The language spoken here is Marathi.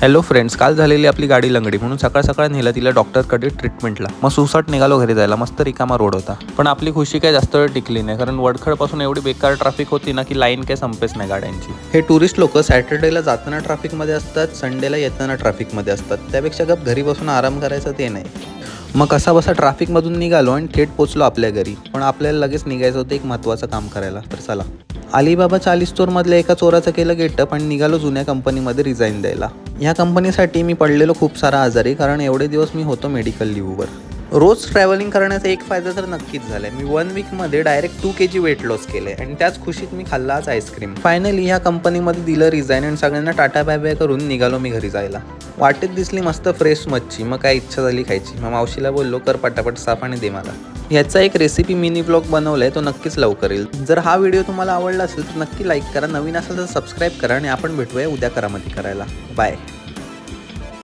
हॅलो फ्रेंड्स, काल झालेली आपली गाडी लंगडी म्हणून सकाळ सकाळ नेलं तिला डॉक्टरकडे ट्रीटमेंटला. मग सुसाट निघालो घरी जायला. मस्त रिकामा रोड होता. पण आपली खुशी काय जास्त वेळ टिकली नाही, कारण वडखडपासून एवढी बेकार ट्रॅफिक होती ना की लाईन काय संपेच नाही गाड्यांची. हे टुरिस्ट लोक सॅटर्डेला जाताना ट्रॅफिकमध्ये असतात, संडेला येताना ट्रॅफिकमध्ये असतात. त्यापेक्षा गप घरी बसून आराम करायचा ते नाही. मग कसा बसा ट्रॅफिकमधून निघालो आणि थेट पोचलो आपल्या घरी. पण आपल्याला लगेच निघायचं होतं एक महत्त्वाचं काम करायला. तर चला. अलिबाबा 40 स्टोअरमधल्या एका चोराचं केलं गेटअप आणि निघालो जुन्या कंपनीमध्ये रिझाईन द्यायला. ह्या कंपनीसाठी मी पडलेलो खूप सारा आजारी, कारण एवढे दिवस मी होतो मेडिकल लिव्हवर. रोज ट्रॅव्हलिंग करण्याचा एक फायदा तर नक्कीच झालाय. मी 1 वीकमध्ये डायरेक्ट 2 kg वेट लॉस केले आणि त्याच खुशीत मी खाल्ला आज आईस्क्रीम. फायनली ह्या कंपनीमध्ये दिलं रिझाईन आणि सगळ्यांना टाटा बाय बाय करून निघालो मी घरी जायला. वाटेत दिसली मस्त फ्रेश मच्छी. मग काय इच्छा झाली खायची. मग मावशीला बोललो, कर पटापट साफ आणि दे मला. ह्याचा एक रेसिपी मिनी ब्लॉग बनवलाय, तो नक्कीच लवकर येईल. जर हा व्हिडिओ तुम्हाला आवडला असेल तर नक्की लाईक करा, नवीन असेल तर सबस्क्राईब करा आणि आपण भेटूया उद्या करामती करायला. बाय.